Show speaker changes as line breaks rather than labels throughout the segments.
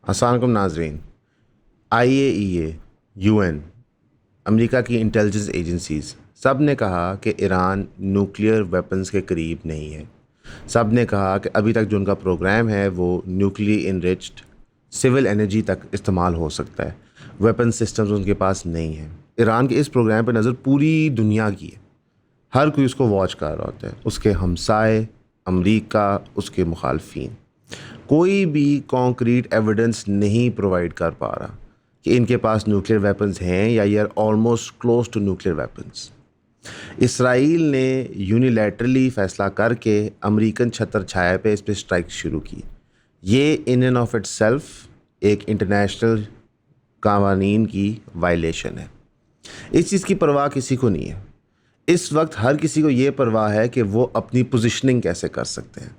अस्सलामुअलैकुम नाजरीन। IAEA, UN, America की इंटेलिजेंस एजेंसीज़ सब ने कहा कि ईरान न्यूक्लियर वेपन्स के करीब नहीं है। सब ने कहा कि अभी तक जो उनका प्रोग्राम है वो न्यूक्लियर इनरिच्ड सिविल एनर्जी तक इस्तेमाल हो सकता है। वेपन सिस्टम्स उनके पास नहीं है। ईरान के इस प्रोग्राम पर नज़र पूरी दुनिया की है। हर कोई उसको वॉच कर रहा होता है, उसके हमसाए, अमेरिका, उसके मुखालफीन। कोई भी कॉन्क्रीट एविडेंस नहीं प्रोवाइड कर पा रहा कि इनके पास न्यूक्लियर वेपन्स हैं या ये are almost close to nuclear weapons. Israel ने यूनिलैटरली फैसला करके अमेरिकन छत्र छाया पे इस पर स्ट्राइक शुरू की। ये in end of it self एक इंटरनेशनल कानून की वायलेशन है। इस चीज़ की परवाह किसी को नहीं है। इस वक्त हर किसी को ये परवाह है कि वो अपनी पोजीशनिंग कैसे कर सकते हैं।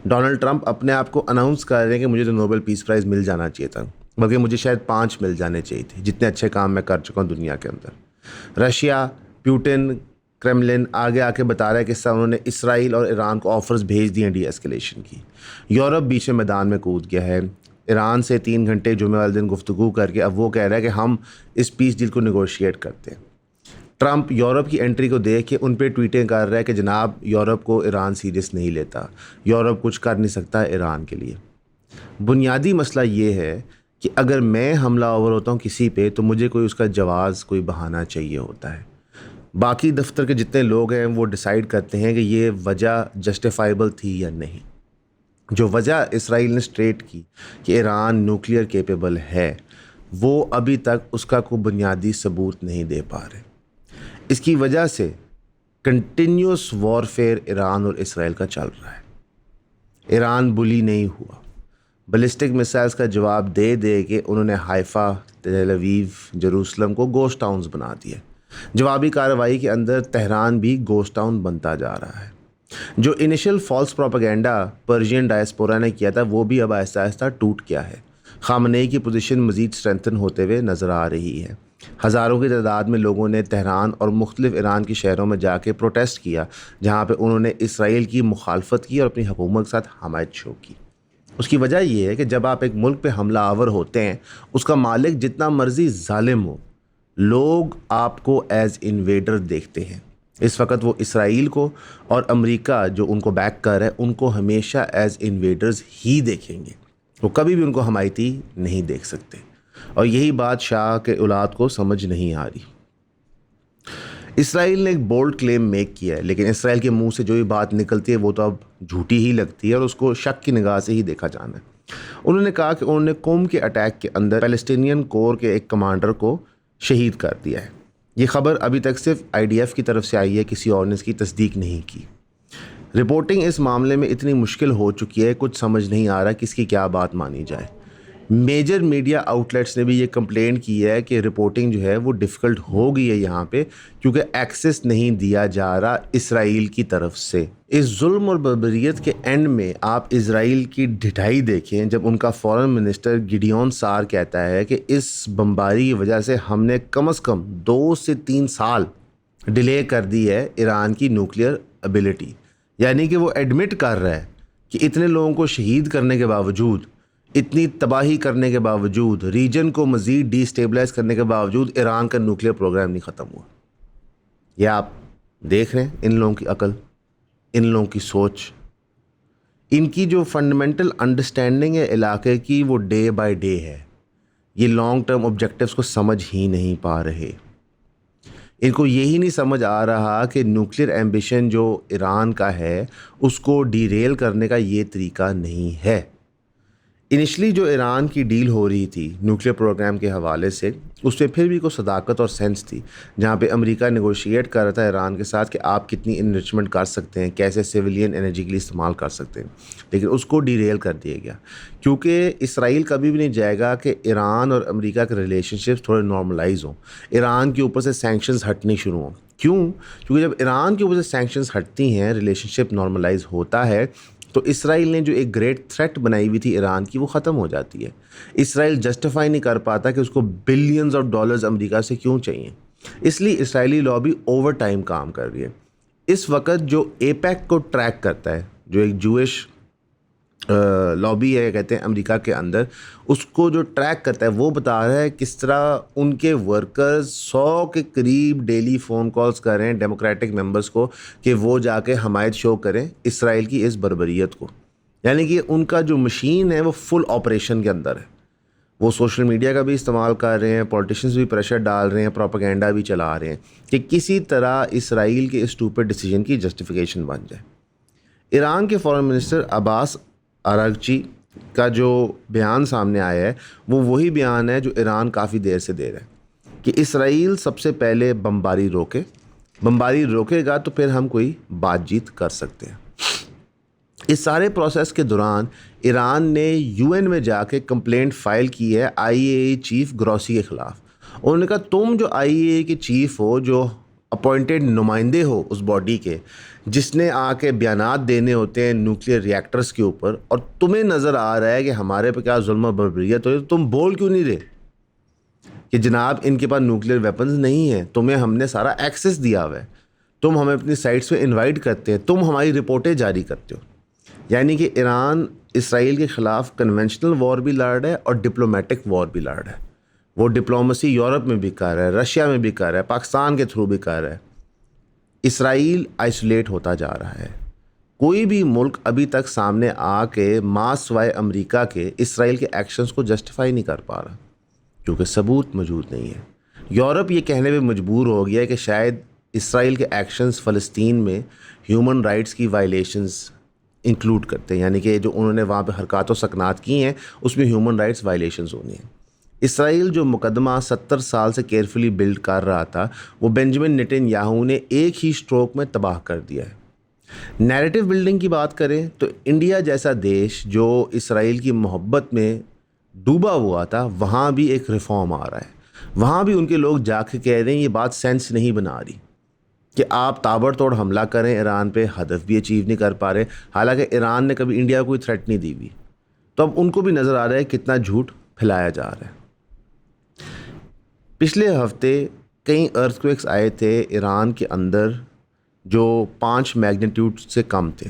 डोनाल्ड ट्रंप अपने आप को अनाउंस कर रहे हैं कि मुझे तो नोबेल पीस प्राइज़ मिल जाना चाहिए था, बल्कि मुझे शायद 5 मिल जाने चाहिए थे, जितने अच्छे काम मैं कर चुका हूँ दुनिया के अंदर। रशिया, पुतिन, क्रेमलिन आगे आके बता रहा है कि सब उन्होंने इसराइल और ईरान को ऑफर्स भेज दिए डी एस्केलेशन की। यूरोप बीच में मैदान में कूद गया है। ईरान से 3 घंटे जुमे वाले दिन गुफ्तगू करके अब वो कह रहा है कि हम इस पीस डील को निगोशिएट करते हैं। ट्रंप यूरोप की एंट्री को देख के उन पे ट्वीटें कर रहा है कि जनाब यूरोप को ईरान सीरियस नहीं लेता, यूरोप कुछ कर नहीं सकता ईरान के लिए। बुनियादी मसला ये है कि अगर मैं हमलावर होता हूँ किसी पे तो मुझे कोई उसका जवाज़, कोई बहाना चाहिए होता है। बाकी दफ्तर के जितने लोग हैं वो डिसाइड करते हैं कि ये वजह जस्टिफाइबल थी या नहीं। जो वजह इसराइल ने स्ट्रेट की कि ईरान न्यूक्लियर केपेबल है, वो अभी तक उसका कोई बुनियादी सबूत नहीं दे पा रहे। इसकी वजह से कंटिन्यूस वॉरफेयर ईरान और इसराइल का चल रहा है। ईरान बुली नहीं हुआ। बैलिस्टिक मिसाइल्स का जवाब दे दे के उन्होंने हाइफा, तेल अवीव, जेरूसलम को गोस्ट टाउन्स बना दिए। जवाबी कार्रवाई के अंदर तेहरान भी गोस्ट टाउन बनता जा रहा है। जो initial false propaganda Persian diaspora ने किया था वो भी अब आहिस्ता आहिस्ता टूट गया है। खामनेई की पोजीशन मज़ीद स्ट्रेंथन होते हुए नज़र आ रही है। हज़ारों की तादाद में लोगों ने तेहरान और मुख्तलिफ ईरान के शहरों में जाके प्रोटेस्ट किया, जहाँ पे उन्होंने इसराइल की मुखालफत की और अपनी हुकूमत के साथ हमायत शो की। उसकी वजह यह है कि जब आप एक मुल्क पे हमला आवर होते हैं, उसका मालिक जितना मर्जी जालिम हो, लोग आपको एज इन्वेडर देखते हैं। इस वक्त वो इसराइल को और अमेरिका जो उनको बैक कर है उनको हमेशा एज इन्वेडर्स ही देखेंगे। वो कभी भी उनको हमायती नहीं देख सकते। और यही बात शाह के औलाद को समझ नहीं आ रही। इसराइल ने एक बोल्ड क्लेम मेक किया है, लेकिन इसराइल के मुंह से जो भी बात निकलती है वो तो अब झूठी ही लगती है और उसको शक की निगाह से ही देखा जाना है। उन्होंने कहा कि उन्होंने कोम के अटैक के अंदर पैलेस्टीनियन कोर के एक कमांडर को शहीद कर दिया है। ये खबर अभी तक सिर्फ IDF की तरफ से आई है, किसी और ने इसकी तस्दीक नहीं की। रिपोर्टिंग इस मामले में इतनी मुश्किल हो चुकी है, कुछ समझ नहीं आ रहा किसकी क्या बात मानी जाए। मेजर मीडिया आउटलेट्स ने भी ये कंप्लेंट की है कि रिपोर्टिंग जो है वो डिफ़िकल्ट हो गई है यहाँ पे, क्योंकि एक्सेस नहीं दिया जा रहा इसराइल की तरफ से। इस जुल्म और बर्बरियत के एंड में आप इसराइल की ढिठाई देखें जब उनका फॉरेन मिनिस्टर गिडियोन सार कहता है कि इस बमबारी की वजह से हमने कम से कम 2 से 3 साल डिले कर दी है ईरान की न्यूक्लियर एबिलिटी। यानी कि वो एडमिट कर रहा है कि इतने लोगों को शहीद करने के बावजूद, इतनी तबाही करने के बावजूद, रीजन को मज़ीद डिस्टेबलाइज करने के बावजूद ईरान का न्यूक्लियर प्रोग्राम नहीं ख़त्म हुआ। यह आप देख रहे हैं इन लोगों की अकल, इन लोगों की सोच, इनकी जो फंडामेंटल अंडरस्टैंडिंग है इलाके की वो डे बाय डे है। ये लॉन्ग टर्म ऑब्जेक्टिव्स को समझ ही नहीं पा रहे। इनको यही नहीं समझ आ रहा कि न्यूक्लियर एम्बिशन जो ईरान का है उसको डीरेल करने का ये तरीका नहीं है। इनिशली जो ईरान की डील हो रही थी न्यूक्लियर प्रोग्राम के हवाले से, उसमें फिर भी कोई सदाकत और सेंस थी, जहाँ पे अमेरिका नेगोशिएट कर रहा था ईरान के साथ कि आप कितनी इनरिचमेंट कर सकते हैं, कैसे सिविलियन एनर्जी के लिए इस्तेमाल कर सकते हैं। लेकिन उसको डीरेल कर दिया गया, क्योंकि इसराइल कभी भी नहीं जाएगा कि ईरान और अमेरिका के रिलेशनशिप्स थोड़े नॉर्मलाइज हों, ईरान के ऊपर से सैंक्शंस हटनी शुरू हों। क्यों? क्योंकि जब ईरान के ऊपर से सैंक्शंस हटती हैं, रिलेशनशिप नॉर्मलाइज होता है, तो इसराइल ने जो एक ग्रेट थ्रेट बनाई हुई थी ईरान की वो ख़त्म हो जाती है। इसराइल जस्टिफाई नहीं कर पाता कि उसको बिलियंस ऑफ डॉलर्स अमेरिका से क्यों चाहिए, इसलिए इसराइली लॉबी ओवर टाइम काम कर रही है। इस वक्त जो APEC को ट्रैक करता है, जो एक जूइश लॉबी है कहते हैं अमेरिका के अंदर, उसको जो ट्रैक करता है वो बता रहा है किस तरह उनके वर्कर्स 100 के करीब डेली फ़ोन कॉल्स कर रहे हैं डेमोक्रेटिक मेंबर्स को कि वो जाके हमायत शो करें इसराइल की इस बर्बरियत को। यानी कि उनका जो मशीन है वो फुल ऑपरेशन के अंदर है। वो सोशल मीडिया का भी इस्तेमाल कर रहे हैं, पॉलिटिशियंस भी प्रेशर डाल रहे हैं, प्रोपेगेंडा भी चला रहे हैं कि किसी तरह इसराइल के स्टूपिड डिसीजन की जस्टिफिकेशन बन जाए। ईरान के फॉरेन मिनिस्टर अब्बास अरागची का जो बयान सामने आया है वो वही बयान है जो ईरान काफ़ी देर से दे रहा है कि इसराइल सबसे पहले बमबारी रोकेगा तो फिर हम कोई बातचीत कर सकते हैं। इस सारे प्रोसेस के दौरान ईरान ने यूएन में जाके कंप्लेंट फाइल की है आईएए चीफ ग्रॉसी के ख़िलाफ़। उन्होंने कहा तुम जो आईएए के चीफ हो, जो अपॉइंटेड नुमाइंदे हो उस बॉडी के, जिसने आके बयानात देने होते हैं न्यूक्लियर रिएक्टर्स के ऊपर, और तुम्हें नज़र आ रहा है कि हमारे पे क्या जुल्म बर्बरियत हो रही है, तो तुम बोल क्यों नहीं रहे कि जनाब इनके पास न्यूक्लियर वेपन्स नहीं है, तुम्हें हमने सारा एक्सेस दिया हुआ है, तुम हमें अपनी साइट्स पे इनवाइट करते हैं, तुम हमारी रिपोर्टें जारी करते हो। यानी कि ईरान इसराइल के ख़िलाफ़ कन्वेंशनल वॉर भी लड़ रहा है और डिप्लोमेटिक वॉर भी लड़ रहा है। वो डिप्लोमेसी यूरोप में भी कर रहा है, रशिया में भी कर रहा है, पाकिस्तान के थ्रू भी कर रहा है। इसराइल आइसोलेट होता जा रहा है। कोई भी मुल्क अभी तक सामने आके मास वाय अमेरिका के इसराइल के एक्शंस को जस्टिफाई नहीं कर पा रहा क्योंकि सबूत मौजूद नहीं है। यूरोप ये कहने पे मजबूर हो गया है कि शायद इसराइल के एक्शंस फ़लस्तीन में ह्यूमन राइट्स की वायलेशंस इंक्लूड करते हैं, यानी कि जो उन्होंने वहाँ पे हरकत व सकनात की हैं उसमें ह्यूमन राइट्स वायलेशंस होनी हैं। इसराइल जो मुकदमा 70 साल से केयरफुली बिल्ड कर रहा था वो बेंजामिन नेतन्याहू ने एक ही स्ट्रोक में तबाह कर दिया है। नैरेटिव बिल्डिंग की बात करें तो इंडिया जैसा देश जो इसराइल की मोहब्बत में डूबा हुआ था, वहाँ भी एक रिफॉर्म आ रहा है। वहाँ भी उनके लोग जाके कह रहे हैं ये बात सेंस नहीं बना रही कि आप ताबड़तोड़ हमला करें ईरान पे, हदफ भी अचीव नहीं कर पा रहे। हालांकि ईरान ने कभी इंडिया को कोई थ्रेट नहीं दी हुई, तो अब उनको भी नज़र आ रहा है कितना झूठ फैलाया जा रहा है। पिछले हफ्ते कई अर्थक्वेक्स आए थे ईरान के अंदर जो 5 मैग्नीट्यूड से कम थे।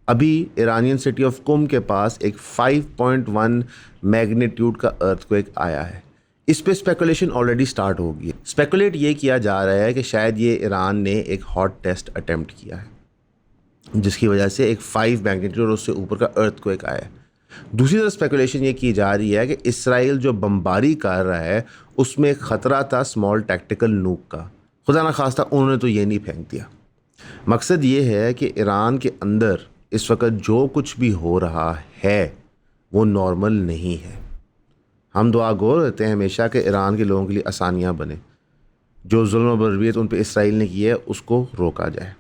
अभी ईरानियन सिटी ऑफ कुम के पास एक 5.1 मैग्नीट्यूड का अर्थक्वेक आया है। इस पे स्पेकुलेशन ऑलरेडी स्टार्ट हो गई है। स्पेकुलेट ये किया जा रहा है कि शायद ये ईरान ने एक हॉट टेस्ट अटेम्प्ट किया है जिसकी वजह से एक 5 मैग्नीट्यूड और उससे ऊपर का अर्थक्वेक आया है। दूसरी तरफ स्पेकुलेशन ये की जा रही है कि इसराइल जो बमबारी कर रहा है उसमें एक ख़तरा था स्मॉल टैक्टिकल नूक का। खुदा न खास्ता उन्होंने तो ये नहीं फेंक दिया। मकसद ये है कि ईरान के अंदर इस वक्त जो कुछ भी हो रहा है वो नॉर्मल नहीं है। हम दुआ गो रहते हैं हमेशा कि ईरान के लोगों के लिए आसानियाँ बने, जो जुल्म बर्बरियत उन पर इसराइल ने की है उसको रोका जाए।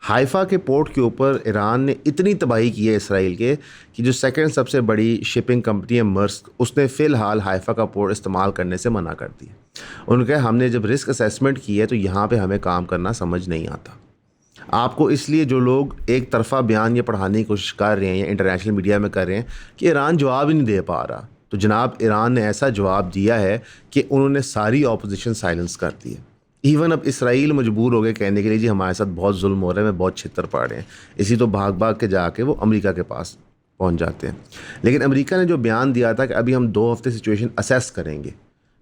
हाइफा के पोर्ट के ऊपर ईरान ने इतनी तबाही की है इसराइल के कि जो सेकंड सबसे बड़ी शिपिंग कंपनी है मर्स्क, उसने फ़िलहाल हाइफा का पोर्ट इस्तेमाल करने से मना कर दिया। उन्होंने कहा हमने जब रिस्क असेसमेंट की है तो यहाँ पे हमें काम करना समझ नहीं आता। आपको इसलिए जो लोग एक तरफा बयान ये पढ़ाने की कोशिश कर रहे हैं या इंटरनेशनल मीडिया में कर रहे हैं कि ईरान जवाब ही नहीं दे पा रहा, तो जनाब ईरान ने ऐसा जवाब दिया है कि उन्होंने सारी ऑपोजिशन साइलेंस कर दी है। इवन अब इसराइल मजबूर हो गए कहने के लिए जी हमारे साथ बहुत जुल्म हो रहा है, मैं बहुत छितर पड़ रहे हैं, इसी तो भाग भाग के जाके वो अमेरिका के पास पहुंच जाते हैं। लेकिन अमेरिका ने जो बयान दिया था कि अभी हम 2 हफ्ते सिचुएशन असेस करेंगे,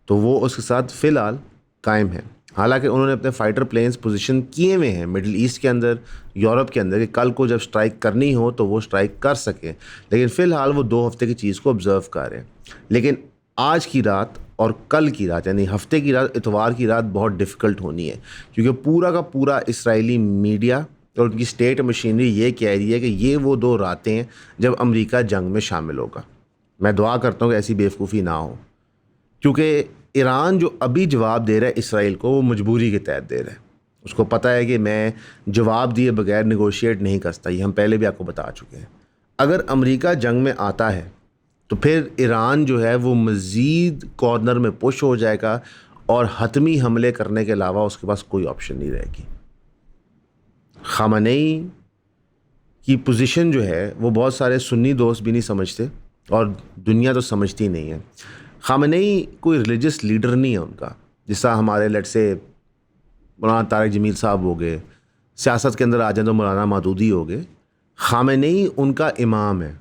तो वो उसके साथ फ़िलहाल कायम है। हालांकि उन्होंने अपने फाइटर प्लेन्स पोजीशन किए हुए हैं मिडिल ईस्ट के अंदर, यूरोप के अंदर, कि कल को जब स्ट्राइक करनी हो तो वो स्ट्राइक कर सकें। लेकिन फ़िलहाल वो 2 हफ्ते की चीज़ को ऑब्ज़र्व कर रहे हैं। लेकिन आज की रात और कल की रात यानी हफ्ते की रात, इतवार की रात बहुत डिफ़िकल्ट होनी है, क्योंकि पूरा का पूरा इसराइली मीडिया और उनकी स्टेट मशीनरी ये कह रही है कि ये वो 2 रातें हैं जब अमेरिका जंग में शामिल होगा। मैं दुआ करता हूँ कि ऐसी बेवकूफ़ी ना हो, क्योंकि ईरान जो अभी जवाब दे रहा है इसराइल को वो मजबूरी के तहत दे रहा है। उसको पता है कि मैं जवाब दिए बगैर नेगोशिएट नहीं कर सकता, ये हम पहले भी आपको बता चुके हैं। अगर अमेरिका जंग में आता है तो फिर ईरान जो है वो मज़ीद कॉर्नर में पुश हो जाएगा और हतमी हमले करने के अलावा उसके पास कोई ऑप्शन नहीं रहेगी। ख़ामेनी की पोजीशन जो है वो बहुत सारे सुन्नी दोस्त भी नहीं समझते और दुनिया तो समझती नहीं है। ख़ामेनी कोई रिलीजियस लीडर नहीं है उनका, जिसका हमारे लेट से मौलाना तारिक जमील साहब हो गए, सियासत के अंदर आ जाए तो मौलाना मौदूदी हो गए। ख़ामेनी उनका इमाम है,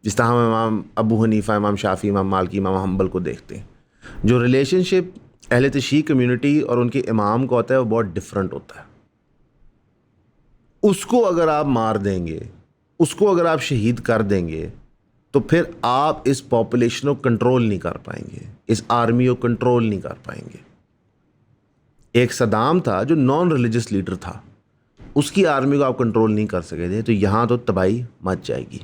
जिस तरह हम इमाम अबू हनीफ़ा, इमाम शाफ़ी, इमाम मालिकी, इमाम हम्बल को देखते हैं। जो रिलेशनशिप अहले तशरीक़ कम्युनिटी और उनके इमाम का होता है वो बहुत डिफरेंट होता है। उसको अगर आप मार देंगे, उसको अगर आप शहीद कर देंगे, तो फिर आप इस पॉपुलेशन को कंट्रोल नहीं कर पाएंगे, इस आर्मी को कंट्रोल नहीं कर पाएंगे। एक सदाम था जो नॉन रिलीजियस लीडर था, उसकी आर्मी को आप कंट्रोल नहीं कर सके थे, तो यहाँ तो तबाही मच जाएगी।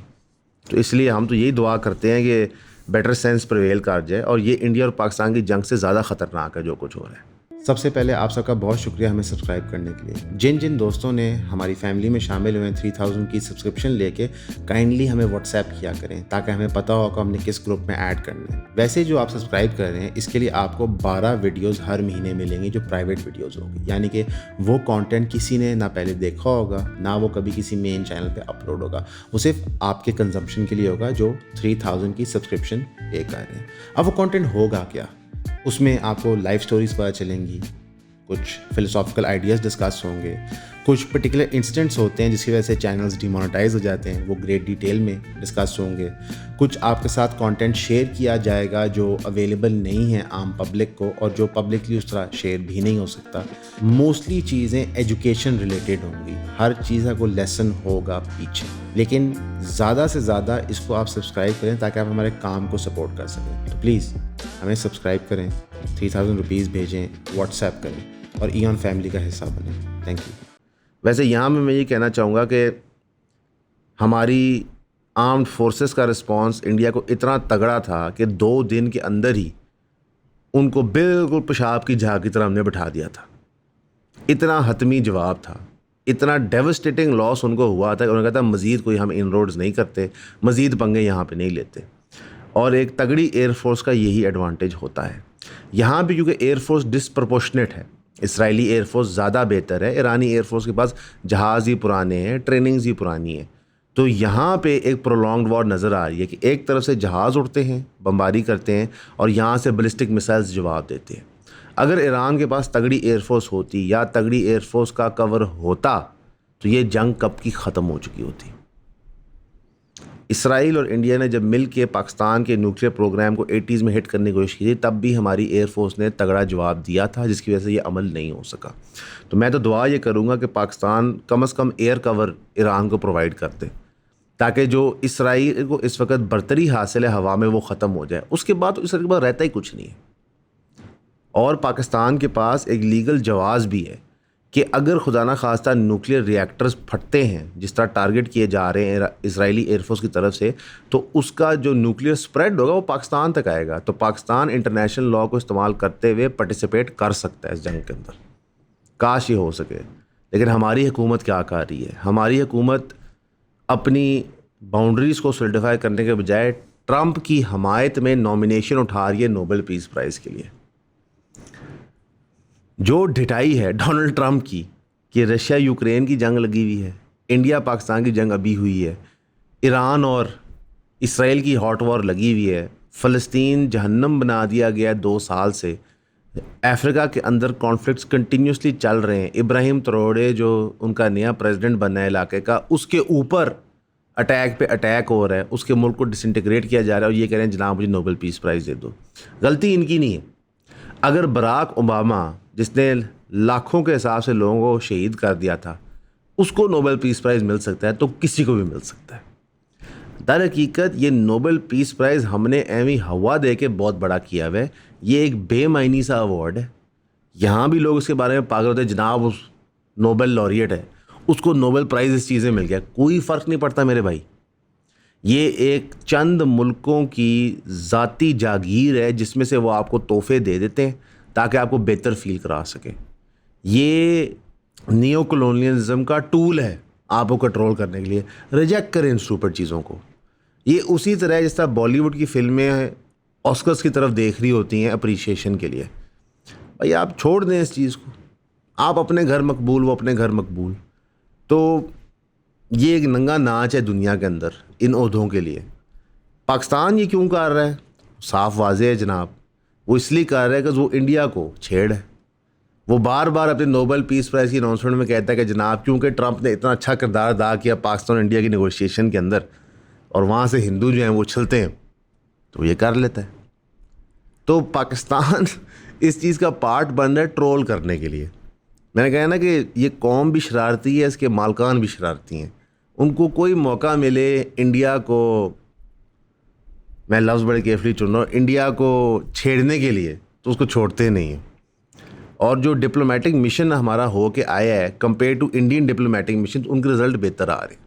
तो इसलिए हम तो यही दुआ करते हैं कि बेटर सेंस प्रिवेल कर जाए और ये इंडिया और पाकिस्तान की जंग से ज़्यादा ख़तरनाक है जो कुछ हो रहा है। सबसे पहले आप सबका बहुत शुक्रिया हमें सब्सक्राइब करने के लिए। जिन जिन दोस्तों ने हमारी फैमिली में शामिल हुए 3000 की सब्सक्रिप्शन लेके, काइंडली हमें व्हाट्सएप किया करें ताकि हमें पता हो कि हमने किस ग्रुप में ऐड करना है। वैसे जो आप सब्सक्राइब कर रहे हैं इसके लिए आपको 12 वीडियोज़ हर महीने मिलेंगी जो प्राइवेट वीडियोज़ होगी, यानी कि वो कंटेंट किसी ने ना पहले देखा होगा ना वो कभी किसी मेन चैनल पे अपलोड होगा, वो सिर्फ आपके कंजम्पशन के लिए होगा जो 3000 की सब्सक्रिप्शन पे कर रहे हैं। अब वो कंटेंट होगा क्या? उसमें आपको लाइफ स्टोरीज़ पता चलेंगी, कुछ फिलोसॉफिकल आइडियाज़ डिस्कस होंगे, कुछ पर्टिकुलर इंसिडेंट्स होते हैं जिसकी वजह से चैनल्स डिमोनेटाइज हो जाते हैं, वो ग्रेट डिटेल में डिस्कस होंगे। कुछ आपके साथ कंटेंट शेयर किया जाएगा जो अवेलेबल नहीं है आम पब्लिक को और जो पब्लिकली उस तरह शेयर भी नहीं हो सकता। मोस्टली चीज़ें एजुकेशन रिलेटेड होंगी, हर चीज़ का कोई लेसन होगा पीछे, लेकिन ज़्यादा से ज़्यादा इसको आप सब्सक्राइब करें ताकि आप हमारे काम को सपोर्ट कर सकें। तो प्लीज़ हमें सब्सक्राइब करें, 3000 रुपीज़ भेजें, व्हाट्सएप करें और ईऑन फैमिली का हिस्सा बनें। Thank you. वैसे यहाँ मैं ये कहना चाहूँगा कि हमारी आर्म्ड फोर्सेस का रिस्पांस इंडिया को इतना तगड़ा था कि 2 दिन के अंदर ही उनको बिल्कुल पेशाब की झाग की तरह हमने बिठा दिया था। इतना हतमी जवाब था, इतना डेवस्टेटिंग लॉस उनको हुआ था कि उन्होंने कहा था मज़ीद कोई हम इनरोड्स नहीं करते, मज़ीद पंगे यहाँ पे नहीं लेते। और एक तगड़ी एयरफोर्स का यही एडवांटेज होता है यहाँ भी, क्योंकि एयरफोर्स डिसप्रपोर्शनेट है। इसराइली एयरफोर्स ज़्यादा बेहतर है, ईरानी एयरफोर्स के पास जहाज़ ही पुराने हैं, ट्रेनिंग्स ही पुरानी है। तो यहाँ पे एक प्रोलॉन्ग्ड वॉर नज़र आ रही है कि एक तरफ से जहाज़ उड़ते हैं, बमबारी करते हैं और यहाँ से बैलिस्टिक मिसाइल्स जवाब देते हैं। अगर ईरान के पास तगड़ी एयरफोर्स होती या तगड़ी एयरफोर्स का कवर होता तो ये जंग कब की ख़त्म हो चुकी होती। इसराइल और इंडिया ने जब मिल के पाकिस्तान के न्यूक्लियर प्रोग्राम को 80s में हिट करने की कोशिश की थी, तब भी हमारी एयरफोर्स ने तगड़ा जवाब दिया था, जिसकी वजह से ये अमल नहीं हो सका। तो मैं तो दुआ ये करूँगा कि पाकिस्तान कम से कम एयर कवर ईरान को प्रोवाइड करते, ताकि जो इसराइल को इस वक्त बर्तरी हासिल है हवा में वो ख़त्म हो जाए। उसके बाद तो इसराइल के पास रहता ही कुछ नहीं है। और पाकिस्तान के पास एक लीगल जवाज़ भी है कि अगर खुदा ना खास्ता न्यूक्लियर रिएक्टर्स फटते हैं जिस तरह टारगेट किए जा रहे हैं इसराइली एयरफोर्स की तरफ से, तो उसका जो न्यूक्लियर स्प्रेड होगा वो पाकिस्तान तक आएगा। तो पाकिस्तान इंटरनेशनल लॉ को इस्तेमाल करते हुए पार्टिसिपेट कर सकता है इस जंग के अंदर। काश ये हो सके, लेकिन हमारी हुकूमत क्या कर रही है? हमारी हुकूमत अपनी बाउंड्रीज़ को सोलिडिफाई करने के बजाय ट्रंप की हमायत में नॉमिनेशन उठा रही है नोबेल पीस प्राइज़ के लिए। जो ढिठाई है डोनाल्ड ट्रंप की कि रशिया यूक्रेन की जंग लगी हुई है, इंडिया पाकिस्तान की जंग अभी हुई है, ईरान और इसराइल की हॉट वॉर लगी हुई है, फ़लस्तीन जहन्नम बना दिया गया 2 साल से, अफ्रीका के अंदर कॉन्फ्लिक्ट्स कंटिन्यूसली चल रहे हैं, इब्राहिम ट्रोडे जो उनका नया प्रेसिडेंट बनना है इलाके का, उसके ऊपर अटैक पे अटैक हो रहा है, उसके मुल्क को डिसइंटीग्रेट किया जा रहा है और ये कह रहे हैं जनाब मुझे नोबेल पीस प्राइज़ दे दो। गलती इनकी नहीं है। अगर बराक ओबामा जिसने लाखों के हिसाब से लोगों को शहीद कर दिया था उसको नोबेल पीस प्राइज़ मिल सकता है तो किसी को भी मिल सकता है। दर हकीकत ये नोबेल पीस प्राइज़ हमने एवी हवा दे के बहुत बड़ा किया हुआ है। ये एक बेमायनी सा अवार्ड है। यहाँ भी लोग इसके बारे में पागल होते हैं, जनाब उस नोबेल लॉरिएट है, उसको नोबेल प्राइज़ इस चीज़ें मिल गया। कोई फ़र्क नहीं पड़ता मेरे भाई। ये एक चंद मुल्कों की ज़ाती जागीर है जिसमें से वो आपको तोहफे दे देते हैं ताकि आपको बेहतर फील करा सकें। ये नियो कॉलोनियलिज्म का टूल है आपको कंट्रोल करने के लिए। रिजेक्ट करें इन सुपर चीज़ों को। ये उसी तरह है जिस तरह बॉलीवुड की फिल्में ऑस्कर्स की तरफ देख रही होती हैं अप्रिशिएशन के लिए। भाई आप छोड़ दें इस चीज़ को। आप अपने घर मकबूल, वो अपने घर मकबूल। तो ये एक नंगा नाच है दुनिया के अंदर इन ओहदों के लिए। पाकिस्तान ये क्यों कर रहा है? साफ वाज़े है जनाब, वो इसलिए कर रहा है कि वो इंडिया को छेड़ है। वो बार बार अपने नोबेल पीस प्राइज़ की अनाउंसमेंट में कहता है कि जनाब क्योंकि ट्रंप ने इतना अच्छा किरदार अदा किया पाकिस्तान और इंडिया की नेगोशिएशन के अंदर, और वहाँ से हिंदू जो हैं वो उछलते हैं तो ये कर लेता है। तो पाकिस्तान इस चीज़ का पार्ट बन रहा है ट्रोल करने के लिए। मैंने कहा ना कि ये कौम भी शरारती है, इसके मालकान भी शरारती हैं। उनको कोई मौका मिले इंडिया को, मैं लफ्ज़ बड़े केयरफुली चुन रहा हूँ, इंडिया को छेड़ने के लिए, तो उसको छोड़ते नहीं हैं। और जो डिप्लोमेटिक मिशन हमारा हो के आया है compare to Indian diplomatic mission, तो उनके रिज़ल्ट बेहतर आ रहे हैं।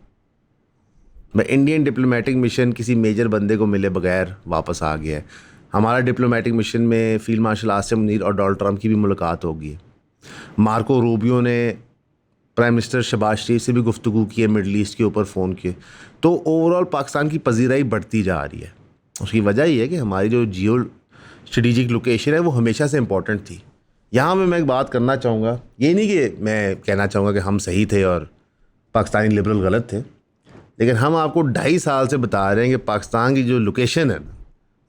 मैं इंडियन डिप्लोमेटिक मिशन किसी मेजर बंदे को मिले बगैर वापस आ गया है। हमारा डिप्लोमेटिक मिशन में फील्ड मार्शल आसिम मुनीर और डोनाल्ड ट्रंप की भी मुलाकात होगी है। मार्को रूबियो ने प्राइम मिनिस्टर शहबाज शरीफ से भी गुफ्तगू की है, मिडल ईस्ट के ऊपर फ़ोन किए। तो ओवरऑल पाकिस्तान की पजीराई बढ़ती जा रही है। उसकी वजह ये है कि हमारी जो जियो स्ट्रेटिजिक लोकेशन है वो हमेशा से इम्पॉर्टेंट थी। यहाँ मैं एक बात करना चाहूँगा, ये नहीं कि मैं कहना चाहूँगा कि हम सही थे और पाकिस्तानी लिबरल गलत थे, लेकिन हम आपको 2.5 साल से बता रहे हैं कि पाकिस्तान की जो लोकेशन है ना,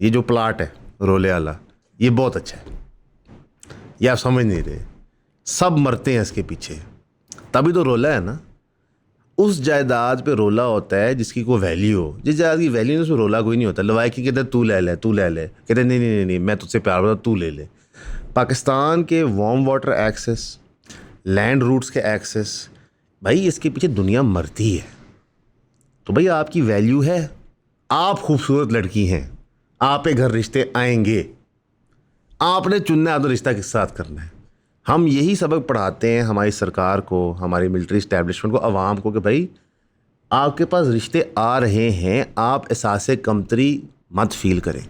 ये जो प्लाट है रोले वाला, ये बहुत अच्छा है। ये आप समझ नहीं रहे, सब मरते हैं इसके पीछे, तभी तो रोला है ना। उस जायदाद पे रोला होता है जिसकी कोई वैल्यू हो। जिस जायदाद की वैल्यू नहीं उसमें रोला कोई नहीं होता। लवाइकी कहते तू ले ले, तू ले ले, कहते नहीं नहीं नहीं नहीं मैं तुझसे प्यार करता, तू ले ले। पाकिस्तान के warm water access, land routes के एक्सेस, भाई इसके पीछे दुनिया मरती है। तो भाई आपकी वैल्यू है, आप खूबसूरत लड़की हैं, आप पे घर रिश्ते आएंगे, आपने चुनना है तो रिश्ता किस साथ करना है। हम यही सबक पढ़ाते हैं हमारी सरकार को, हमारी मिलिट्री इस्टेब्लिशमेंट को, अवाम को, कि भाई आपके पास रिश्ते आ रहे हैं, आप एहसास कमतरी मत फील करें।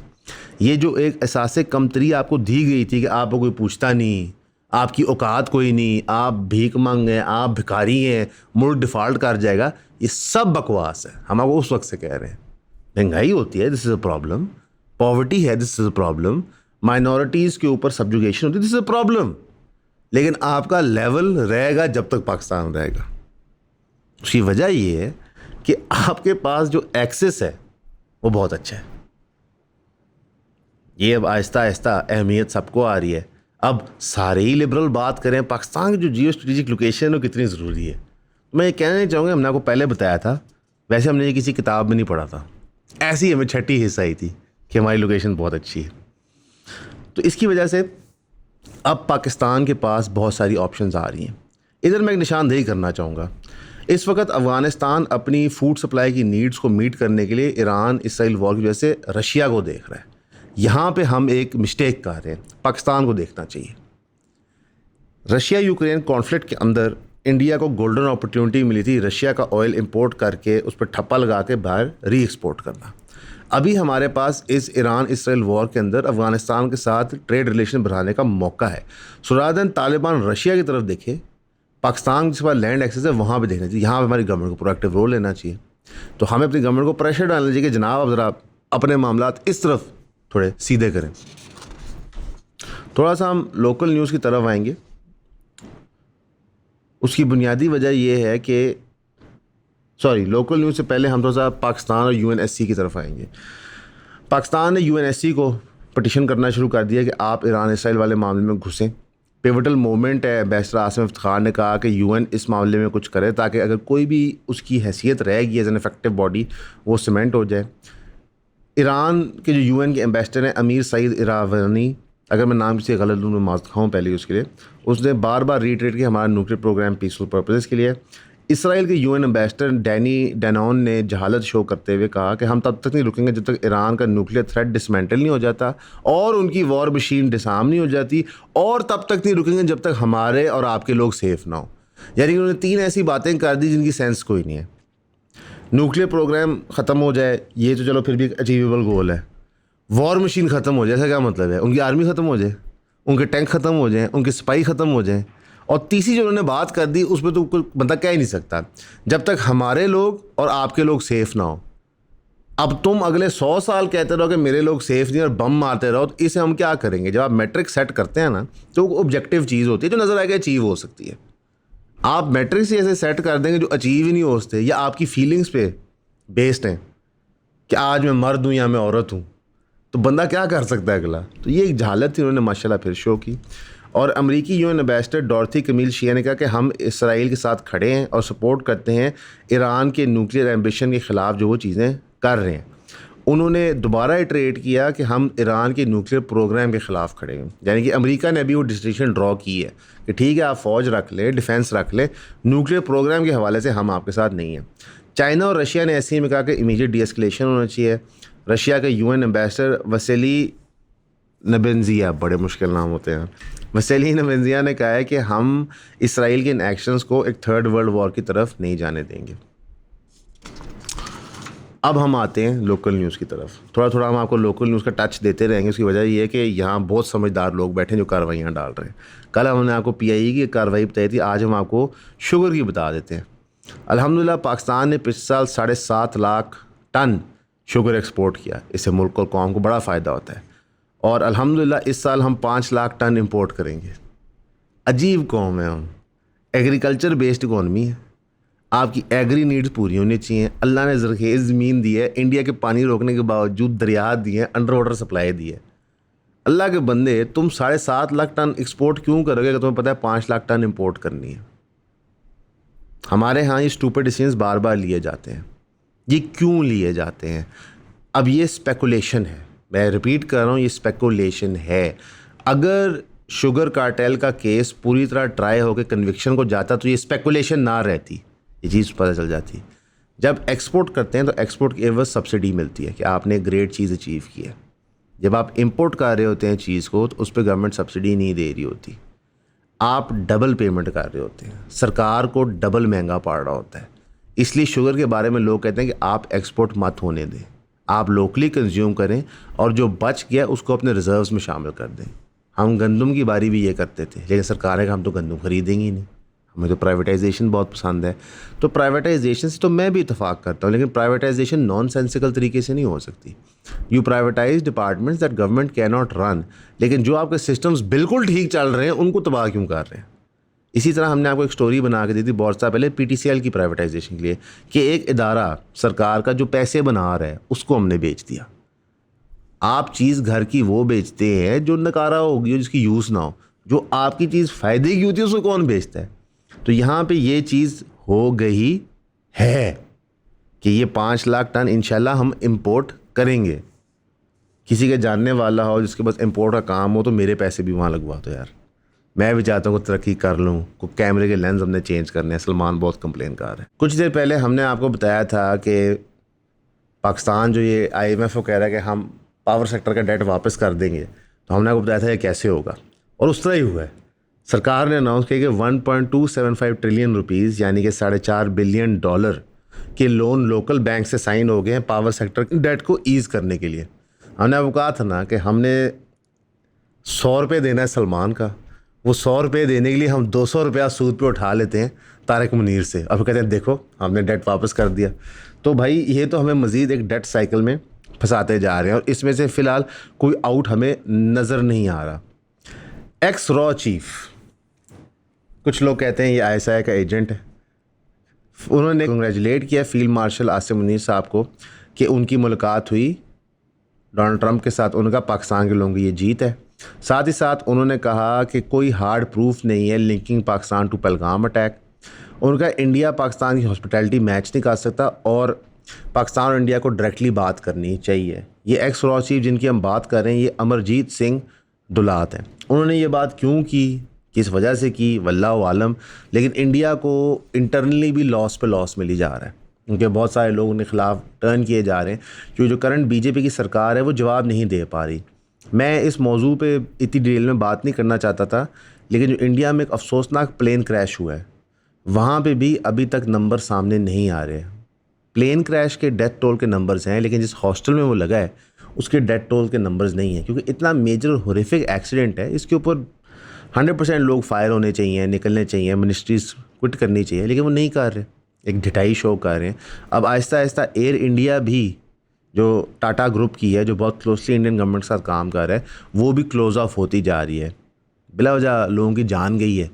ये जो एक एहसास कमतरी आपको दी गई थी कि आपको कोई पूछता नहीं, आपकी औकात कोई नहीं, आप भीख मांग हैं, आप भिखारी हैं, मुल्क डिफ़ॉल्ट कर जाएगा, ये सब बकवास है। हम आपको उस वक्त से कह रहे हैं महंगाई होती है, this is a problem, poverty है, this is a problem, minorities के ऊपर सब्जुगेशन होती है, दिस इज़ अ प्रॉब्लम। लेकिन आपका लेवल रहेगा जब तक पाकिस्तान रहेगा। उसकी वजह ये है कि आपके पास जो एक्सेस है वो बहुत अच्छा है। ये अब आहिस्ता आहिस्ता अहमियत सबको आ रही है। अब सारे ही लिबरल बात करें पाकिस्तान की जो जियो स्ट्रेटेजिक लोकेशन है वो कितनी ज़रूरी है। मैं ये कहना नहीं चाहूँगा, हमने आपको पहले बताया था, वैसे हमने ये किसी किताब में नहीं पढ़ा था, ऐसी हमें छठी हिस्सा आई थी कि हमारी लोकेशन बहुत अच्छी है। तो इसकी वजह से अब पाकिस्तान के पास बहुत सारी ऑप्शंस आ रही हैं। इधर मैं एक निशानदेही करना चाहूँगा, इस वक्त अफ़गानिस्तान अपनी फूड सप्लाई की नीड्स को मीट करने के लिए ईरान इसराइल वॉर की वजह से रशिया को देख रहा है। यहाँ पे हम एक मिस्टेक कर रहे हैं, पाकिस्तान को देखना चाहिए। रशिया यूक्रेन कॉन्फ्लिक्ट के अंदर इंडिया को गोल्डन अपॉर्चुनिटी मिली थी रशिया का ऑयल इंपोर्ट करके उस पर ठप्पा लगा के बाहर री एक्सपोर्ट करना। अभी हमारे पास इस ईरान इसराइल वॉर के अंदर अफ़गानिस्तान के साथ ट्रेड रिलेशन बढ़ाने का मौका है। सुरादन तालिबान रशिया की तरफ देखे, पाकिस्तान जिस पर लैंड एक्सेस है वहाँ पे देखना चाहिए। यहाँ पे हमारी गवर्नमेंट को प्रोएक्टिव रोल लेना चाहिए। तो हमें अपनी गवर्नमेंट को प्रेशर डालना चाहिए कि जनाब आप ज़रा अपने मामलात इस तरफ थोड़े सीधे करें। थोड़ा सा हम लोकल न्यूज़ की तरफ आएंगे। उसकी बुनियादी वजह यह है कि लोकल न्यूज़ से पहले हम थोड़ा सा पाकिस्तान और यूएनएससी की तरफ आएंगे। पाकिस्तान ने यूएनएससी को पटिशन करना शुरू कर दिया कि आप ईरान इसराइल वाले मामले में घुसें। पिवटल मोमेंट है। एम्बेसडर आसिम इफ्तिखार ने कहा कि यूएन इस मामले में कुछ करे ताकि अगर कोई भी उसकी हैसियत रहेगी एज एन इफेक्टिव बॉडी वो सीमेंट हो जाए। ईरान के जो यूएन के एम्बेसडर हैं अमीर सईद इरावानी, अगर मैं नाम किसी गलत लूँ मैं माफ़ खाऊँ पहले उसके लिए, उसने बार बार रीट्रेट किया हमारा न्यूक्लियर प्रोग्राम पीसफुल पर्पसेस के लिए। इसराइल के यूएन एम्बेसडर डैनी डैनॉन ने जहालत शो करते हुए कहा कि हम तब तक नहीं रुकेंगे जब तक ईरान का न्यूक्लियर थ्रेट डिसमेंटल नहीं हो जाता और उनकी वॉर मशीन डिसार्म नहीं हो जाती, और तब तक नहीं रुकेंगे जब तक हमारे और आपके लोग सेफ ना हो। यानी उन्होंने 3 ऐसी बातें कर दी जिनकी सेंस कोई नहीं है। न्यूक्लियर प्रोग्राम ख़त्म हो जाए ये तो चलो फिर भी एक अचीवेबल गोल है। वॉर मशीन ख़त्म हो जाए ऐसा क्या मतलब है? उनकी आर्मी ख़त्म हो जाए, उनके टैंक ख़त्म हो जाएँ, उनके सिपाही ख़त्म हो जाएँ। और तीसरी जो उन्होंने बात कर दी उसमें तो कोई बंदा कह ही नहीं सकता जब तक हमारे लोग और आपके लोग सेफ़ ना हो। अब तुम अगले 100 साल कहते रहो कि मेरे लोग सेफ़ नहीं और बम मारते रहो, तो इसे हम क्या करेंगे? जब आप मैट्रिक सेट करते हैं ना तो ऑब्जेक्टिव चीज़ होती है जो नज़र आएगा अचीव हो सकती है। आप मैट्रिक्स ही ऐसे सेट कर देंगे जो अचीव ही नहीं हो सकते या आपकी फीलिंग्स पे बेस्ड हैं कि आज मैं मर्द हूँ या मैं औरत हूँ, तो बंदा क्या कर सकता है अगला? तो ये एक जहालत थी, उन्होंने माशाल्लाह फिर शो की। और अमेरिकी यूएन एम्बेसडर डॉर्थी कमील शिया ने कहा कि हम इसराइल के साथ खड़े हैं और सपोर्ट करते हैं ईरान के न्यूक्लियर एम्बिशन के ख़िलाफ़ जो वो चीज़ें कर रहे हैं। उन्होंने दोबारा इटरेट किया कि हम ईरान के न्यूक्लियर प्रोग्राम के ख़िलाफ़ खड़े हैं। यानी कि अमेरिका ने भी वो डिसीजन ड्रॉ की है कि ठीक है, आप फ़ौज रख लें, डिफेंस रख लें, न्यूक्लियर प्रोग्राम के हवाले से हम आपके साथ नहीं हैं। चाइना और रशिया ने ऐसे ही में कहा कि इमीडिएट डीएस्केलेशन होना चाहिए। रशिया के यूएन एम्बेसडर वसेली नबेंजिया, बड़े मुश्किल नाम होते हैं, वसेली नबेंजिया ने कहा है कि हम इसराइल के इन एक्शंस को एक थर्ड वर्ल्ड वॉर की तरफ नहीं जाने देंगे। अब हम आते हैं लोकल न्यूज़ की तरफ। थोड़ा थोड़ा हम आपको लोकल न्यूज़ का टच देते रहेंगे। उसकी वजह ये है कि यहाँ बहुत समझदार लोग बैठे हैं जो कार्रवाइयाँ डाल रहे हैं। कल हमने आपको पीआईई की कार्रवाई बताई थी, आज हम आपको शुगर की बता देते हैं। अल्हम्दुलिल्लाह पाकिस्तान ने पिछले साल 7.5 लाख टन शुगर एक्सपोर्ट किया। इससे मुल्क और कौम को बड़ा फ़ायदा होता है। और अल्हम्दुलिल्लाह इस साल हम 5 लाख टन इंपोर्ट करेंगे। अजीब कौम है हम, एग्रीकल्चर बेस्ड इकॉनमी है। आपकी एग्री नीड्स पूरी होनी चाहिए। अल्लाह ने ज़रखेज़ ज़मीन दी है, इंडिया के पानी रोकने के बावजूद दरिया दिए हैं, अंडर वाटर सप्लाई दी है। अल्लाह के बंदे, तुम 7.5 लाख टन एक्सपोर्ट क्यों करोगे अगर तुम्हें पता है 5 लाख टन इंपोर्ट करनी है? हमारे यहाँ ये स्टूपिड डिसीजंस बार बार लिए जाते हैं। ये क्यों लिए जाते हैं? अब ये स्पेकुलेशन है, मैं रिपीट कर रहा हूँ, ये स्पेकुलेशन है। अगर शुगर कार्टेल का केस पूरी तरह ट्राई होकर कन्विक्शन को जाता तो ये स्पेकुलेशन ना रहती, ये चीज़ पता चल जाती। जब एक्सपोर्ट करते हैं तो एक्सपोर्ट की एवज सब्सिडी मिलती है कि आपने ग्रेट चीज़ अचीव की है। जब आप इंपोर्ट कर रहे होते हैं चीज़ को तो उस पर गवर्नमेंट सब्सिडी नहीं दे रही होती, आप डबल पेमेंट कर रहे होते हैं, सरकार को डबल महंगा पड़ रहा होता है। इसलिए शुगर के बारे में लोग कहते हैं कि आप एक्सपोर्ट मत होने दें, आप लोकली कंज्यूम करें और जो बच गया उसको अपने रिजर्व्स में शामिल कर दें। हम गंदम की बारी भी ये करते थे, लेकिन सरकार ने कहा हम तो गंदम खरीदेंगे ही नहीं, हमें तो प्राइवेटाइजेशन बहुत पसंद है। तो प्राइवेटाइजेशन से तो मैं भी इतफाक़ करता हूँ, लेकिन प्राइवेटाइजेशन नॉन सेंसिकल तरीके से नहीं हो सकती। You privatise departments that government can not run, लेकिन जो आपके सिस्टम्स बिल्कुल ठीक चल रहे हैं उनको तबाह क्यों कर रहे हैं? इसी तरह हमने आपको एक स्टोरी बना के दी थी बहुत साल पहले पीटीसीएल की प्राइवेटाइजेशन के लिए कि एक इदारा सरकार का जो पैसे बना रहा है उसको हमने बेच दिया। आप चीज़ घर की वो बेचते हैं जो नकारा होगी, जिसकी यूज़ ना हो। जो आपकी चीज़ फ़ायदे की होती है उसको कौन बेचता है? तो यहाँ पे ये चीज़ हो गई है कि ये 5 लाख टन इंशाल्लाह हम इंपोर्ट करेंगे। किसी के जानने वाला हो जिसके पास इंपोर्ट का काम हो तो मेरे पैसे भी वहाँ लगवा दो यार। मैं भी चाहता हूँ कि तरक्की कर लूँ। को कैमरे के लेंस हमने चेंज करने हैं, सलमान बहुत कंप्लेन कर रहे हैं। कुछ देर पहले हमने आपको बताया था कि पाकिस्तान जो ये IMF को कह रहा है कि हम पावर सेक्टर का डेट वापस कर देंगे, तो हमने आपको बताया था ये कैसे होगा, और उस तरह ही हुआ है। सरकार ने अनाउंस किया कि 1.275 ट्रिलियन रुपीज़ यानी कि $4.5 बिलियन के लोन लोकल बैंक से साइन हो गए हैं पावर सेक्टर डेट को ईज़ करने के लिए। हमने आपको कहा था ना कि हमने 100 रुपये देना है सलमान का, वो 100 रुपये देने के लिए हम 200 रुपया सूद पे उठा लेते हैं तारिक मुनीर से। अब कहते हैं देखो हमने डेट वापस कर दिया। तो भाई ये तो हमें मज़ीद एक डेट साइकिल में फंसाते जा रहे हैं और इसमें से फ़िलहाल कोई आउट हमें नज़र नहीं आ रहा। एक्स रॉ चीफ, कुछ लोग कहते हैं ये ISI का एजेंट है। उन्होंने कंग्रेचुलेट किया फील्ड मार्शल आसिम मुनीर साहब को कि उनकी मुलाकात हुई डोनाल्ड ट्रंप के साथ, उनका पाकिस्तान के लोगों की ये जीत है। साथ ही साथ उन्होंने कहा कि कोई हार्ड प्रूफ नहीं है linking Pakistan to Pahalgam attack. उनका इंडिया पाकिस्तान की हॉस्पिटैलिटी मैच नहीं कर सकता और पाकिस्तान और इंडिया को डायरेक्टली बात करनी चाहिए। ये एक्स रॉ चीफ जिनकी हम बात कर रहे हैं ये अमरजीत सिंह दुलात हैं। उन्होंने ये बात क्यों की, किस वजह से की, वल्लाहु आलम, लेकिन इंडिया को इंटरनली भी लॉस पे लॉस मिली जा रहा है क्योंकि बहुत सारे लोग उनके ख़िलाफ़ टर्न किए जा रहे हैं क्योंकि जो करंट बीजेपी की सरकार है वो जवाब नहीं दे पा रही। मैं इस मौजू पे इतनी डिटेल में बात नहीं करना चाहता था, लेकिन जो इंडिया में एक अफसोसनाक प्लेन क्रैश हुआ है वहाँ पे भी अभी तक नंबर सामने नहीं आ रहे। प्लेन क्रैश के डेथ टोल के नंबर्स हैं, लेकिन जिस हॉस्टल में वो लगा है उसके डेथ टोल के नंबर्स नहीं हैं क्योंकि इतना मेजर और हॉरिफिक एक्सीडेंट है। इसके ऊपर 100% लोग फायर होने चाहिए, निकलने चाहिए, मिनिस्ट्रीज क्विट करनी चाहिए, लेकिन वो नहीं कर रहे, एक ढिठाई शो कर रहे हैं। अब आहिस्ता आहिस्ता एयर इंडिया भी जो टाटा ग्रुप की है, जो बहुत क्लोजली इंडियन गवर्नमेंट के साथ काम कर रहा है, वो भी क्लोज ऑफ होती जा रही है। बिला वजह लोगों की जान गई है।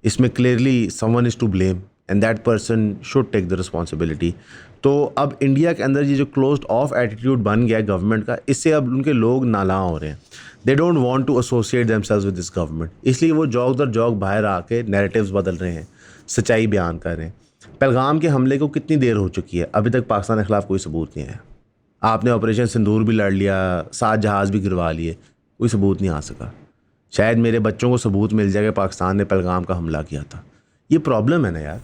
इसमें clearly someone is to blame and that person should take the responsibility. तो अब इंडिया के अंदर ये जो क्लोज्ड ऑफ एटीट्यूड बन गया है गवर्नमेंट का, इससे अब उनके लोग नालां हो रहे हैं। They don't want to associate themselves with this government, इसलिए वो जॉग दर जॉग बाहर आके नैरेटिव्स बदल रहे हैं, सच्चाई बयान कर रहे हैं। पहलगाम के हमले को कितनी देर हो चुकी है, अभी तक पाकिस्तान के ख़िलाफ़ कोई सबूत नहीं है। आपने ऑपरेशन सिंदूर भी लड़ लिया, 7 जहाज़ भी गिरवा लिए, कोई सबूत नहीं आ सका। शायद मेरे बच्चों को सबूत मिल जाए कि पाकिस्तान ने पहलगाम का हमला किया था। ये प्रॉब्लम है ना यार।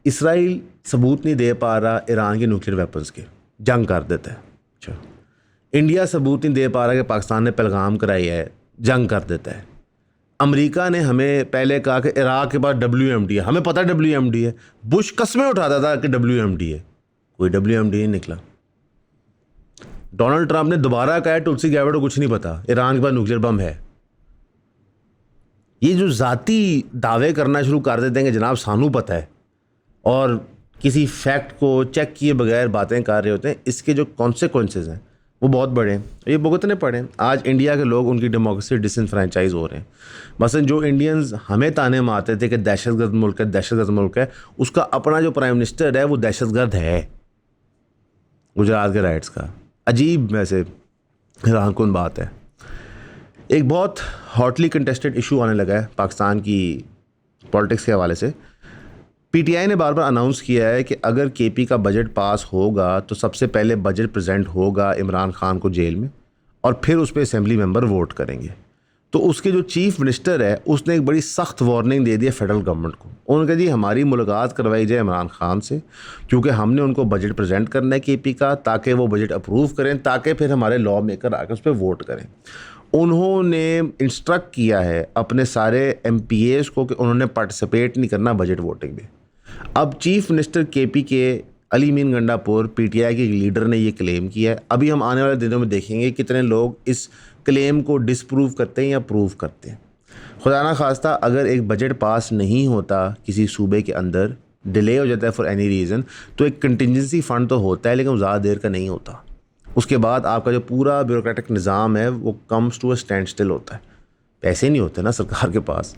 इसराइल सबूत नहीं दे पा रहा ईरान के न्यूक्लियर वेपन्स के, जंग कर देता है। अच्छा, इंडिया सबूत नहीं दे पा रहा कि पाकिस्तान ने पहलगाम कराई है, जंग कर देता है। अमेरिका ने हमें पहले कहा कि इराक के पास WMD है, हमें पता WMD है। बुश कस्में उठाता था कि WMD है, कोई WMD नहीं निकला। डोनाल्ड ट्रंप ने दोबारा कहा तुलसी गैबर्ट को कुछ नहीं पता, ईरान के पास न्यूक्लियर बम है। ये जो ज़ाती दावे करना शुरू कर देते हैं कि जनाब सानू पता है, और किसी फैक्ट को चेक किए बगैर बातें कर रहे होते हैं, इसके जो कॉन्सिक्वेंसेस हैं वो बहुत बड़े हैं, ये भुगतने पड़े हैं। आज इंडिया के लोग उनकी डेमोक्रेसी डिसइनफ्रेंचाइज हो रहे हैं। मसलन जो इंडियंस हमें ताने मारते थे कि दहशतगर्द मुल्क है, दहशतगर्द मुल्क है, उसका अपना जो प्राइम मिनिस्टर है वो दहशतगर्द है, गुजरात के राइट्स का। अजीब वैसे हैरानकुन बात है। एक बहुत हॉटली कंटेस्टेड इशू आने लगा है पाकिस्तान की पॉलिटिक्स के हवाले से। PTI ने बार बार अनाउंस किया है कि अगर KP का बजट पास होगा तो सबसे पहले बजट प्रेजेंट होगा इमरान खान को जेल में, और फिर उस पर असेंबली मेंबर वोट करेंगे। तो उसके जो चीफ मिनिस्टर है उसने एक बड़ी सख्त वार्निंग दे दी है फेडरल गवर्नमेंट को। उन्होंने कहा जी हमारी मुलाकात करवाई जाए इमरान खान से, क्योंकि हमने उनको बजट प्रेजेंट करना है KP का, ताकि वो बजट अप्रूव करें, ताकि फिर हमारे लॉ मेकर आकर उस पर वोट करें। उन्होंने इंस्ट्रक्ट किया है अपने सारे MPAs को कि उन्होंने पार्टिसिपेट नहीं करना बजट वोटिंग में। अब चीफ मिनिस्टर KP के अली मीन गंडापुर PTI के लीडर ने ये क्लेम किया है। अभी हम आने वाले दिनों में देखेंगे कितने लोग इस क्लेम को डिसप्रूव करते हैं या प्रूव करते हैं। खुदा ना खास्ता अगर एक बजट पास नहीं होता किसी सूबे के अंदर, डिले हो जाता है फॉर एनी रीज़न, तो एक कंटिजेंसी फ़ंड तो होता है, लेकिन ज़्यादा देर का नहीं होता। उसके बाद आपका जो पूरा ब्यूरोक्रेटिक निज़ाम है वो comes to a standstill होता है, पैसे नहीं होते ना सरकार के पास।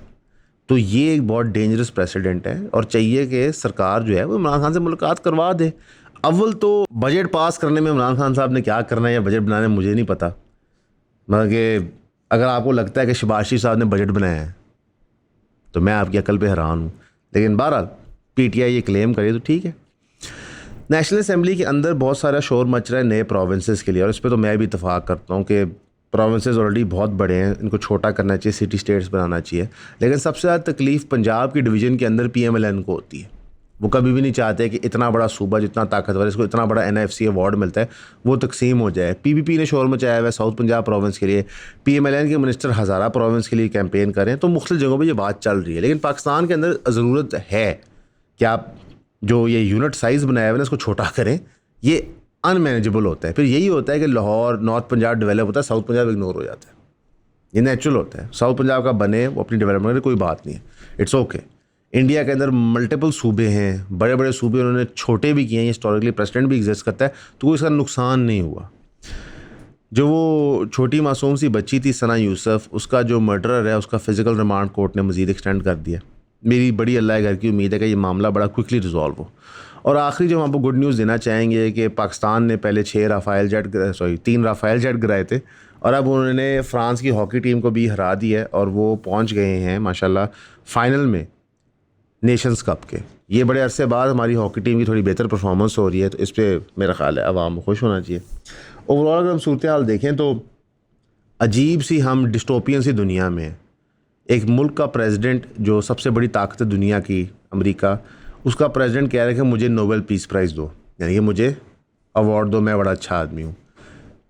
तो ये एक बहुत डेंजरस प्रेसिडेंट है, और चाहिए कि सरकार जो है वो इमरान खान से मुलाकात करवा दे। अव्वल तो बजट पास करने में इमरान खान साहब ने क्या करना है या बजट बनाने में मुझे नहीं पता, मतलब कि अगर आपको लगता है कि शहबाज शरीफ साहब ने बजट बनाया है तो मैं आपकी अकल पे हैरान हूँ। लेकिन बहरहाल PTI ये क्लेम करे तो ठीक है। नेशनल असेंबली के अंदर बहुत सारा शोर मच रहा है नए प्रोविंसेस के लिए, और इस पर तो मैं भी इतफाक़ करता हूँ कि प्रोविंसेस ऑलरेडी बहुत बड़े हैं, इनको छोटा करना चाहिए, सिटी स्टेट्स बनाना चाहिए। लेकिन सबसे ज़्यादा तकलीफ़ पंजाब की डिवीज़न के अंदर PMLN को होती है। वो कभी भी नहीं चाहते कि इतना बड़ा सूबा जितना ताकतवर, इसको इतना बड़ा NFC अवार्ड मिलता है, वो तकसीम हो जाए। PPP ने शोर मचाया हुआ है साउथ पंजाब प्रोविंस के लिए, PMLN के मिनिस्टर हज़ारा प्रोविंस के लिए कैंपेन करें, तो मुख्तलिफ जगहों पर ये बात चल रही है। लेकिन पाकिस्तान के अंदर ज़रूरत है कि आप जो ये यूनिट साइज़ बनाया हुआ है इसको छोटा करें। ये अनमैनेजेबल होता है, फिर यही होता है कि लाहौर नॉर्थ पंजाब डेवलप होता है, साउथ पंजाब इग्नोर हो जाता है। ये नेचुरल होता है, साउथ पंजाब का बने वो अपनी डेवलपमेंट करे, कोई बात नहीं है, इट्स ओके। इंडिया के अंदर मल्टीपल सूबे हैं, बड़े बड़े सूबे उन्होंने छोटे भी किए हैं, हिस्टोरिकली प्रेसिडेंट भी एग्जिस्ट करता है, तो कोई इसका नुकसान नहीं हुआ। जो वो छोटी मासूम सी बच्ची थी सना यूसुफ, उसका जो मर्डरर है उसका फिजिकल रिमांड कोर्ट ने मज़ीद एक्सटेंड कर दिया। मेरी बड़ी अल्लाह घर की उम्मीद है कि ये मामला बड़ा क्विकली रिजॉल्व हो। और आखिरी जो हम आपको गुड न्यूज़ देना चाहेंगे कि पाकिस्तान ने पहले 3 राफ़ेल जेट गिराए थे, और अब उन्होंने फ्रांस की हॉकी टीम को भी हरा दिया है, और वो पहुंच गए हैं माशाल्लाह फाइनल में नेशंस कप के। ये बड़े अरसे बाद हमारी हॉकी टीम की थोड़ी बेहतर परफॉर्मेंस हो रही है, तो इस पर मेरा ख्याल है अवाम को खुश होना चाहिए। ओवरऑल अगर हम सूरत हाल देखें तो अजीब सी हम डिस्टोपियन सी दुनिया में हैं। एक मुल्क का प्रेसिडेंट जो सबसे बड़ी ताकत है दुनिया की, अमेरिका, उसका प्रेसिडेंट कह रहा है कि मुझे नोबेल पीस प्राइज़ दो, यानी कि मुझे अवार्ड दो, मैं बड़ा अच्छा आदमी हूँ।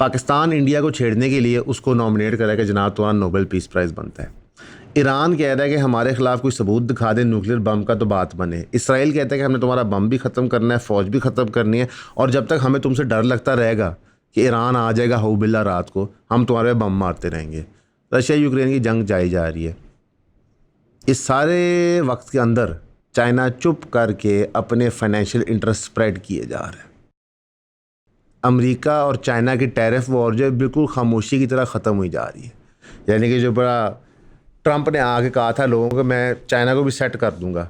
पाकिस्तान इंडिया को छेड़ने के लिए उसको नॉमिनेट करा कि जनाब तुम्हारा नोबेल पीस प्राइज़ बनता है। ईरान कह रहा है कि हमारे ख़िलाफ़ कोई सबूत दिखा दे न्यूक्लियर बम का तो बात बने। इसराइल कहता है कि हमने तुम्हारा बम भी ख़त्म करना है, फ़ौज भी ख़त्म करनी है, और जब तक हमें तुमसे डर लगता रहेगा कि ईरान आ जाएगा हौबिल्ला रात को, हम तुम्हारे बम मारते रहेंगे। रशिया यूक्रेन की जंग जाई जा रही है। इस सारे वक्त के अंदर चाइना चुप करके अपने फाइनेंशियल इंटरेस्ट स्प्रेड किए जा रहे हैं। अमेरिका और चाइना की टैरिफ वॉर जो बिल्कुल खामोशी की तरह ख़त्म हुई जा रही है। यानी कि जो बड़ा ट्रंप ने आके कहा था लोगों को मैं चाइना को भी सेट कर दूंगा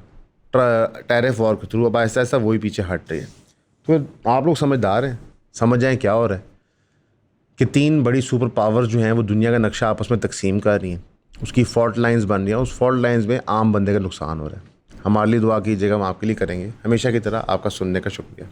टैरिफ वॉर के थ्रू, अब ऐसा ऐसा वही पीछे हट रही है। तो आप लोग समझदार हैं, समझ जाएँ क्या हो रहा है कि 3 बड़ी सुपर पावर्स जो हैं वो दुनिया का नक्शा आपस में तकसीम कर रही हैं, उसकी फॉल्ट लाइंस बन रही हैं, उस फॉल्ट लाइंस में आम बंदे का नुकसान हो रहा है। हमारे लिए दुआ कीजिएगा, हम आपके लिए करेंगे। हमेशा की तरह आपका सुनने का शुक्रिया।